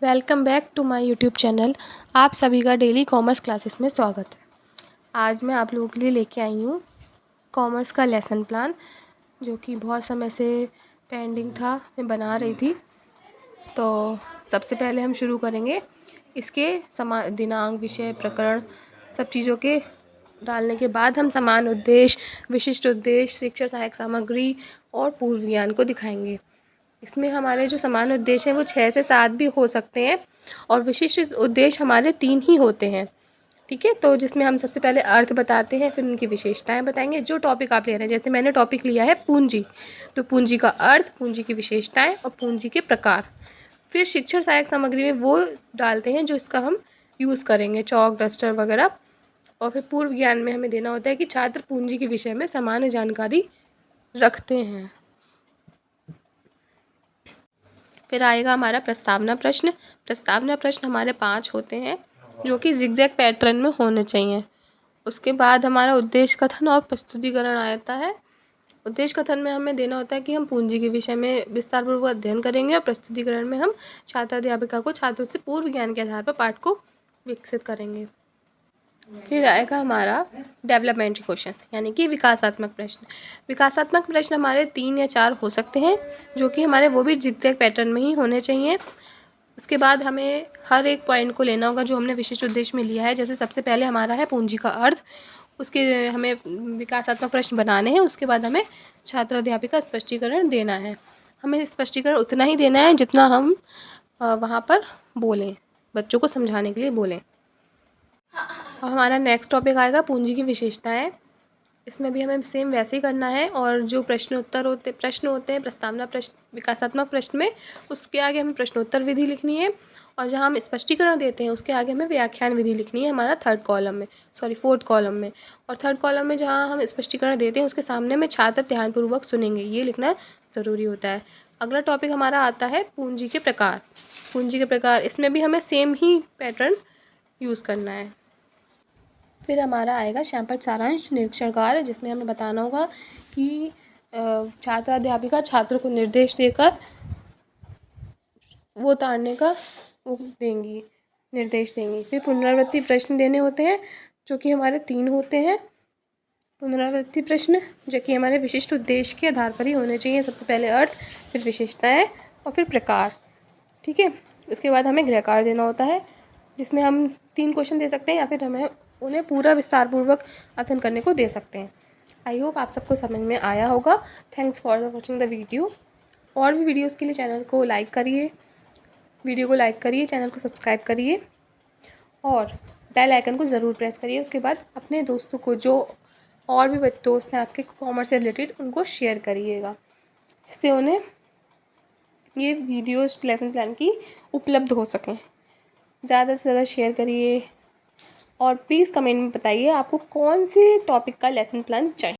Welcome back to my YouTube channel. आप सभी का डेली कॉमर्स क्लासेस में स्वागत है। आज मैं आप लोगों के लिए लेके आई हूँ कॉमर्स का लेसन प्लान, जो कि बहुत समय से पेंडिंग था, मैं बना रही थी। तो सबसे पहले हम शुरू करेंगे इसके दिनांक, विषय, प्रकरण, सब चीज़ों के डालने के बाद हम समान उद्देश्य, विशिष्ट उद्देश्य, शिक्षा सहायक सामग्री और पूर्व ज्ञान को दिखाएंगे। इसमें हमारे जो समान उद्देश्य हैं वो 6 से 7 भी हो सकते हैं और विशिष्ट उद्देश्य हमारे 3 ही होते हैं। ठीक है, तो जिसमें हम सबसे पहले अर्थ बताते हैं, फिर उनकी विशेषताएं बताएंगे। जो टॉपिक आप ले रहे हैं, जैसे मैंने टॉपिक लिया है पूंजी, तो पूंजी का अर्थ, पूंजी की विशेषताएं और पूंजी के प्रकार। फिर शिक्षण सहायक सामग्री में वो डालते हैं जो इसका हम यूज़ करेंगे, चौक, डस्टर वगैरह। और फिर पूर्व ज्ञान में हमें देना होता है कि छात्र पूंजी के विषय में सामान्य जानकारी रखते हैं। फिर आएगा हमारा प्रस्तावना प्रश्न। प्रस्तावना प्रश्न हमारे 5 होते हैं जो कि जिगजैग पैटर्न में होने चाहिए। उसके बाद हमारा उद्देश्य कथन और प्रस्तुतिकरण आता है। उद्देश्य कथन में हमें देना होता है कि हम पूंजी के विषय में विस्तारपूर्वक अध्ययन करेंगे, और प्रस्तुतिकरण में हम छात्र अध्यापिका को छात्रों से पूर्व ज्ञान के आधार पर पाठ को विकसित करेंगे। फिर आएगा हमारा डेवलपमेंटरी क्वेश्चन, यानी कि विकासात्मक प्रश्न। विकासात्मक प्रश्न हमारे 3 या 4 हो सकते हैं, जो कि हमारे वो भी जिगजैग पैटर्न में ही होने चाहिए। उसके बाद हमें हर एक पॉइंट को लेना होगा जो हमने विशिष्ट उद्देश्य में लिया है। जैसे सबसे पहले हमारा है पूंजी का अर्थ, उसके हमें विकासात्मक प्रश्न बनाने हैं। उसके बाद हमें छात्र अध्यापिका स्पष्टीकरण देना है। हमें स्पष्टीकरण उतना ही देना है जितना हम वहाँ पर बोलें, बच्चों को समझाने के लिए बोलें। और हमारा नेक्स्ट टॉपिक आएगा पूंजी की विशेषताएं। इसमें भी हमें सेम वैसे ही करना है, और जो प्रश्न होते हैं प्रस्तावना प्रश्न, विकासात्मक प्रश्न में, उसके आगे हमें प्रश्नोत्तर विधि लिखनी है। और जहाँ हम स्पष्टीकरण देते हैं उसके आगे हमें व्याख्यान विधि लिखनी है, हमारा फोर्थ कॉलम में। और थर्ड कॉलम में जहाँ हम स्पष्टीकरण देते हैं उसके सामने में छात्र ध्यानपूर्वक सुनेंगे, ये लिखना ज़रूरी होता है। अगला टॉपिक हमारा आता है पूंजी के प्रकार। पूंजी के प्रकार, इसमें भी हमें सेम ही पैटर्न यूज़ करना है। फिर हमारा आएगा श्यामपट्ट सारांश निरीक्षण कार्य, जिसमें हमें बताना होगा कि छात्र अध्यापिका छात्रों को निर्देश देकर वो उतारने का निर्देश देंगी। फिर पुनरावृत्ति प्रश्न देने होते हैं, जो कि हमारे 3 होते हैं पुनरावृत्ति प्रश्न, जो कि हमारे विशिष्ट उद्देश्य के आधार पर ही होने चाहिए। सबसे पहले अर्थ, फिर विशेषताएं और फिर प्रकार। ठीक है, उसके बाद हमें गृह कार्य देना होता है, जिसमें हम 3 क्वेश्चन दे सकते हैं या फिर हमें उन्हें पूरा विस्तारपूर्वक अध्ययन करने को दे सकते हैं। आई होप आप सबको समझ में आया होगा। Thanks for the watching the video. और भी वीडियोस के लिए चैनल को लाइक करिए, चैनल को सब्सक्राइब करिए और बेल आइकन को ज़रूर प्रेस करिए। उसके बाद अपने दोस्तों को, जो और भी दोस्त हैं आपके कॉमर्स से रिलेटेड, उनको शेयर करिएगा, जिससे उन्हें ये वीडियोस लेसन प्लान की उपलब्ध हो सकें। ज़्यादा से ज़्यादा शेयर करिए और प्लीज़ कमेंट में बताइए आपको कौन से टॉपिक का लेसन प्लान चाहिए।